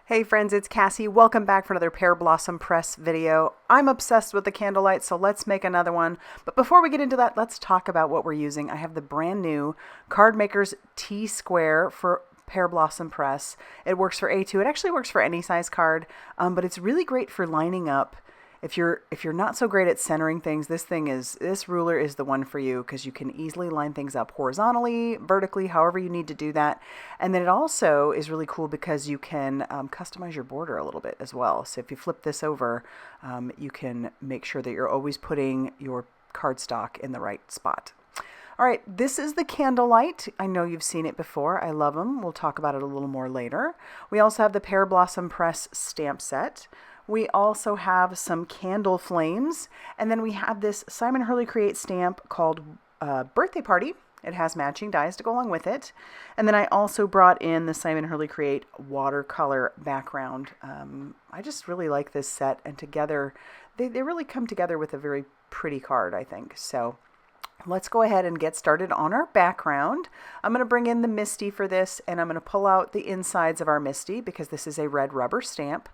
Hey friends, it's Cassie. Welcome back for another Pearblossom press video. I'm obsessed with the candlelight, so let's make another one. But before we get into that, let's talk about what we're using. I have the brand new Cardmaker's T-Square for Pearblossom press. It works for A2. It actually works for any size card, but it's really great for lining up. If you're not so great at centering things, this ruler is the one for you because you can easily line things up horizontally, vertically, however you need to do that. And then it also is really cool because you can customize your border a little bit as well. So if you flip this over, you can make sure that you're always putting your cardstock in the right spot. All right, this is the candlelight. I know you've seen it before. I love them. We'll talk about it a little more later. We also have the Pearblossom press stamp set. We also have some candle flames, and then we have this Simon Hurley Create stamp called Birthday Party. It has matching dies to go along with it. And then I also brought in the Simon Hurley Create watercolor background. I just really like this set, and together, they really come together with a very pretty card, I think. So let's go ahead and get started on our background. I'm going to bring in the Misty for this, and I'm going to pull out the insides of our Misty because this is a red rubber stamp.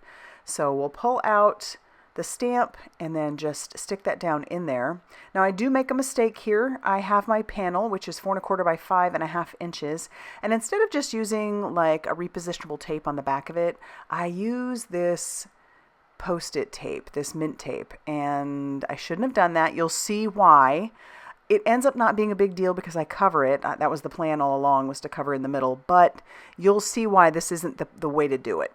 So we'll pull out the stamp and then just stick that down in there. Now I do make a mistake here. I have my panel, which is 4 1/4 by 5.5 inches. And instead of just using like a repositionable tape on the back of it, I use this Post-it tape, this mint tape. And I shouldn't have done that. You'll see why. It ends up not being a big deal because I cover it. That was the plan all along, was to cover in the middle. But you'll see why this isn't the way to do it.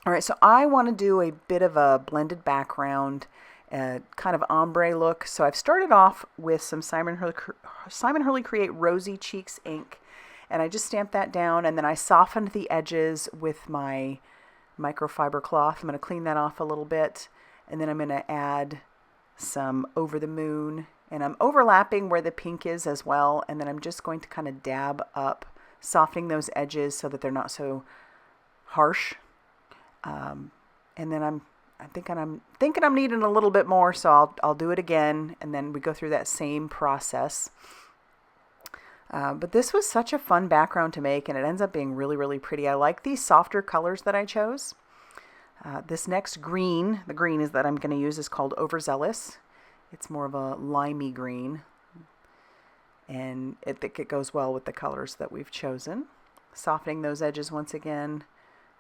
All right, so I want to do a bit of a blended background, kind of ombre look. So I've started off with some Simon Hurley Create Rosy Cheeks ink, and I just stamped that down, and then I softened the edges with my microfiber cloth. I'm going to clean that off a little bit, and then I'm going to add some Over the Moon, and I'm overlapping where the pink is as well, and then I'm just going to kind of dab up, softening those edges so that they're not so harsh. And then I'm thinking I'm needing a little bit more, so I'll do it again, and then we go through that same process. But this was such a fun background to make, and it ends up being really, really pretty. I like these softer colors that I chose. This next green, the green is that I'm going to use is called Overzealous. It's more of a limey green, and I think it goes well with the colors that we've chosen. Softening those edges once again.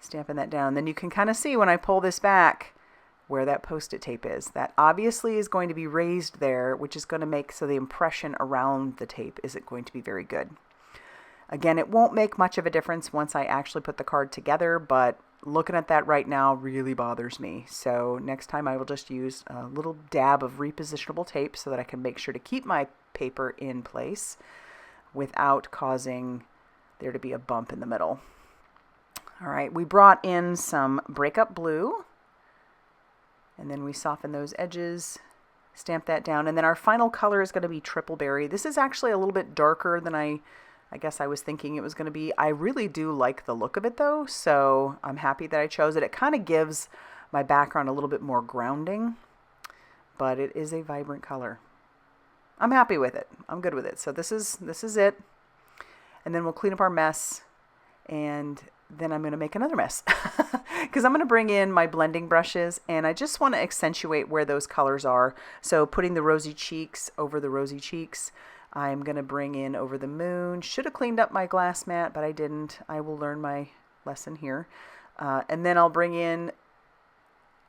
Stamping that down. Then you can kind of see when I pull this back where that Post-it tape is. That obviously is going to be raised there, which is going to make so the impression around the tape isn't going to be very good. Again, it won't make much of a difference once I actually put the card together, but looking at that right now really bothers me. So next time I will just use a little dab of repositionable tape so that I can make sure to keep my paper in place without causing there to be a bump in the middle. All right, we brought in some Breakup blue, and then we soften those edges, stamp that down, and then our final color is going to be Triple Berry. This is actually a little bit darker than I guess I was thinking it was going to be. I really do like the look of it though, so I'm happy that I chose it. It kind of gives my background a little bit more grounding, but it is a vibrant color. I'm happy with it. I'm good with it. So this is it, and then we'll clean up our mess, and then I'm going to make another mess because I'm going to bring in my blending brushes, and I just want to accentuate where those colors are. So putting the Rosy Cheeks over the Rosy Cheeks, I'm going to bring in Over the Moon. Should have cleaned up my glass mat, but I didn't. I will learn my lesson here. And then I'll bring in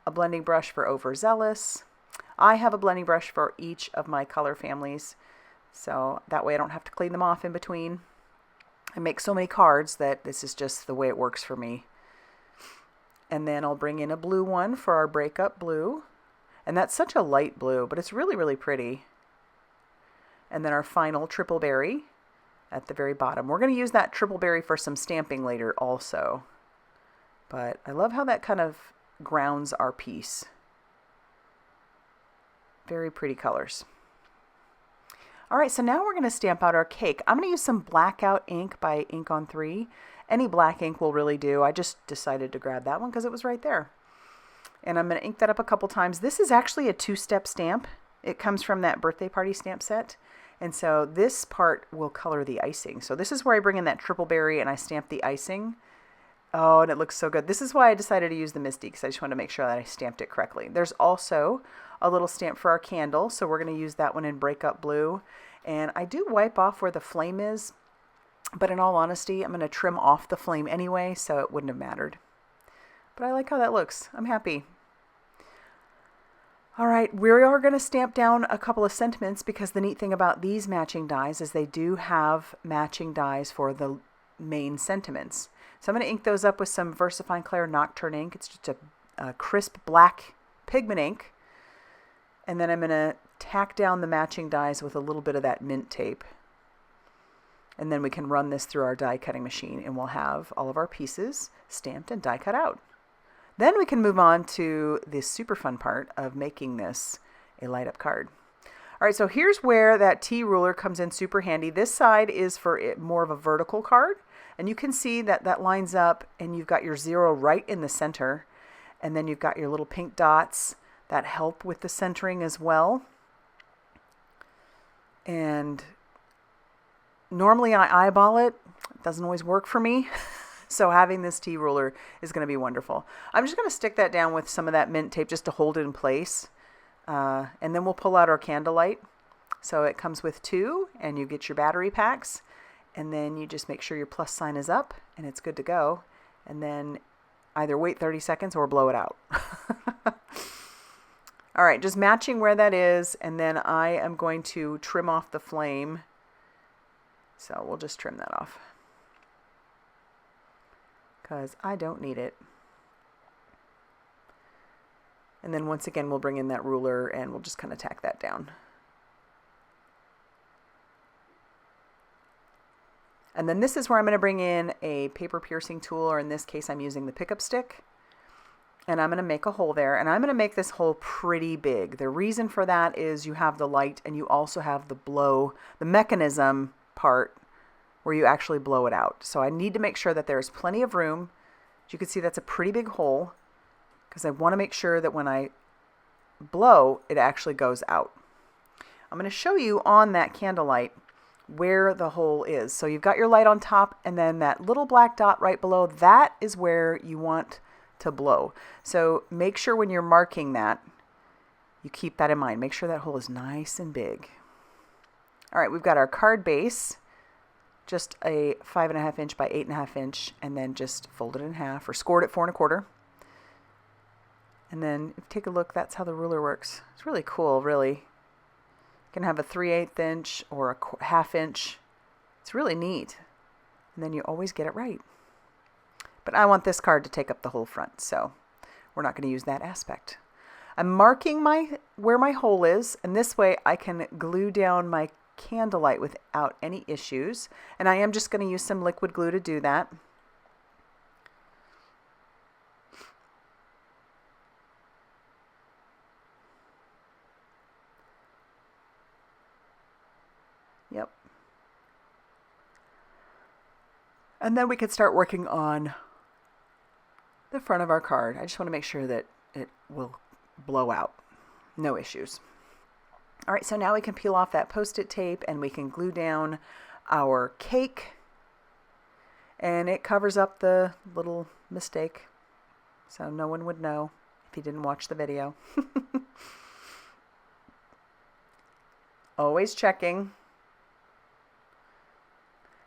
a blending brush for Overzealous. I have a blending brush for each of my color families, so that way I don't have to clean them off in between. I make so many cards that this is just the way it works for me. And then I'll bring in a blue one for our Breakup blue. And that's such a light blue, but it's really, really pretty. And then our final Triple Berry at the very bottom. We're going to use that Triple Berry for some stamping later also. But I love how that kind of grounds our piece. Very pretty colors. All right, so now we're going to stamp out our cake. I'm going to use some Blackout ink by Ink on 3. Any black ink will really do. I just decided to grab that one because it was right there. And I'm going to ink that up a couple times. This is actually a 2-step stamp. It comes from that birthday party stamp set. And so this part will color the icing. So this is where I bring in that Triple Berry and I stamp the icing. Oh, and it looks so good. This is why I decided to use the Misty, because I just wanted to make sure that I stamped it correctly. There's also a little stamp for our candle, so we're going to use that one in Breakup Blue. And I do wipe off where the flame is, but in all honesty, I'm going to trim off the flame anyway, so it wouldn't have mattered. But I like how that looks. I'm happy. All right, we are going to stamp down a couple of sentiments, because the neat thing about these matching dies is they do have matching dies for the main sentiments. So I'm going to ink those up with some VersaFine Clair Nocturne ink. It's just a crisp black pigment ink. And then I'm going to tack down the matching dies with a little bit of that mint tape. And then we can run this through our die cutting machine, and we'll have all of our pieces stamped and die cut out. Then we can move on to the super fun part of making this a light up card. All right, so here's where that T ruler comes in super handy. This side is for more of a vertical card, and you can see that that lines up, and you've got your 0 right in the center, and then you've got your little pink dots that help with the centering as well. And normally I eyeball it. It doesn't always work for me. So having this T ruler is going to be wonderful. I'm just going to stick that down with some of that mint tape just to hold it in place. And then we'll pull out our candlelight. So it comes with 2, and you get your battery packs. And then you just make sure your plus sign is up, and it's good to go. And then either wait 30 seconds or blow it out. All right, just matching where that is. And then I am going to trim off the flame. So we'll just trim that off, because I don't need it. And then once again, we'll bring in that ruler and we'll just kind of tack that down. And then this is where I'm going to bring in a paper piercing tool, or in this case, I'm using the pickup stick. And I'm going to make a hole there, and I'm going to make this hole pretty big. The reason for that is you have the light, and you also have the blow, the mechanism part where you actually blow it out. So I need to make sure that there's plenty of room. As you can see, that's a pretty big hole, because I want to make sure that when I blow, it actually goes out. I'm going to show you on that candlelight where the hole is. So you've got your light on top, and then that little black dot right below, that is where you want to blow. So make sure when you're marking that, you keep that in mind. Make sure that hole is nice and big. All right, we've got our card base, just a 5.5 inch by 8.5 inch, and then just fold it in half or scored at 4 1/4. And then take a look, that's how the ruler works. It's really cool, really. You can have a 3/8 inch or a 1/2 inch. It's really neat. And then you always get it right. But I want this card to take up the whole front, so we're not going to use that aspect. I'm marking where my hole is, and this way I can glue down my candlelight without any issues. And I am just going to use some liquid glue to do that. Yep. And then we can start working on the front of our card. I just want to make sure that it will blow out. No issues. All right, so now we can peel off that Post-it tape, and we can glue down our cake, and it covers up the little mistake, so no one would know if you didn't watch the video. Always checking.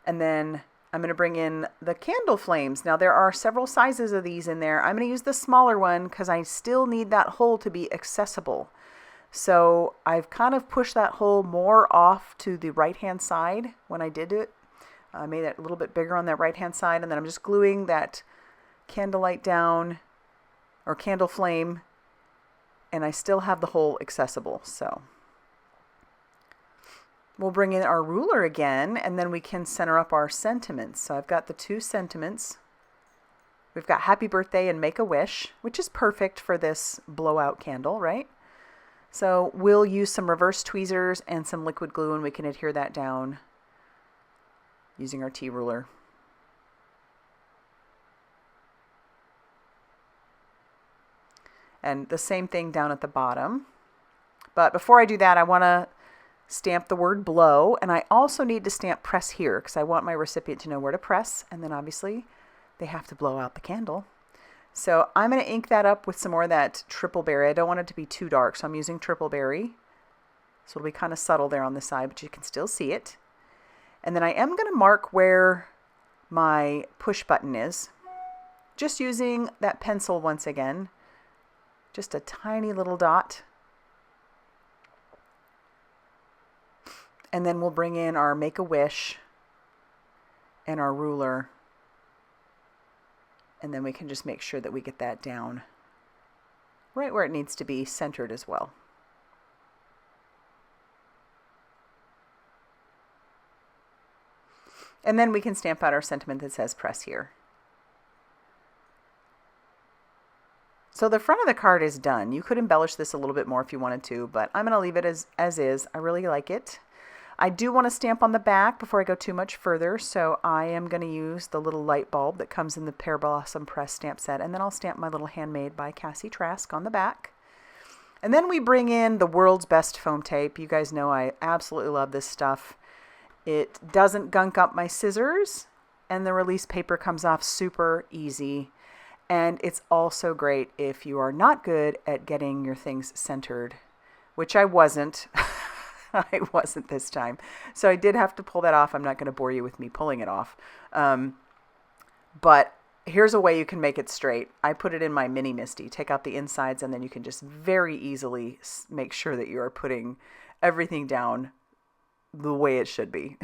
And then I'm going to bring in the candle flames. Now there are several sizes of these in there. I'm going to use the smaller one because I still need that hole to be accessible. So I've kind of pushed that hole more off to the right-hand side when I did it. I made it a little bit bigger on that right-hand side, and then I'm just gluing that candlelight down, or candle flame, and I still have the hole accessible. So we'll bring in our ruler again, and then we can center up our sentiments. So I've got the 2 sentiments. We've got Happy Birthday and Make a Wish, which is perfect for this blowout candle, right? So we'll use some reverse tweezers and some liquid glue, and we can adhere that down using our T ruler. And the same thing down at the bottom. But before I do that, I want to stamp the word blow, and I also need to stamp press here because I want my recipient to know where to press, and then obviously they have to blow out the candle. So I'm going to ink that up with some more of that triple berry. I don't want it to be too dark, so I'm using triple berry. So it'll be kind of subtle there on the side, but you can still see it. And then I am going to mark where my push button is, just using that pencil once again. Just a tiny little dot. And then we'll bring in our Make-A-Wish and our ruler. And then we can just make sure that we get that down right where it needs to be, centered as well. And then we can stamp out our sentiment that says press here. So the front of the card is done. You could embellish this a little bit more if you wanted to, but I'm going to leave it as is. I really like it. I do want to stamp on the back before I go too much further, so I am going to use the little light bulb that comes in the Pearblossom press stamp set, and then I'll stamp my little Handmade by Cassie Trask on the back. And then we bring in the world's best foam tape. You guys know I absolutely love this stuff. It doesn't gunk up my scissors, and the release paper comes off super easy. And it's also great if you are not good at getting your things centered, which I wasn't. I wasn't this time. So I did have to pull that off. I'm not going to bore you with me pulling it off. But here's a way you can make it straight. I put it in my mini Misty. Take out the insides, and then you can just very easily make sure that you are putting everything down the way it should be.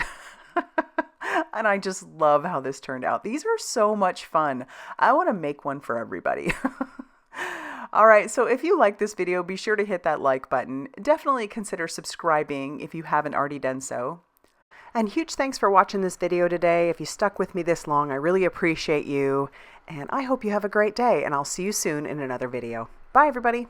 And I just love how this turned out. These are so much fun. I want to make one for everybody. All right, so if you like this video, be sure to hit that like button. Definitely consider subscribing if you haven't already done so. And huge thanks for watching this video today. If you stuck with me this long, I really appreciate you. And I hope you have a great day, and I'll see you soon in another video. Bye, everybody.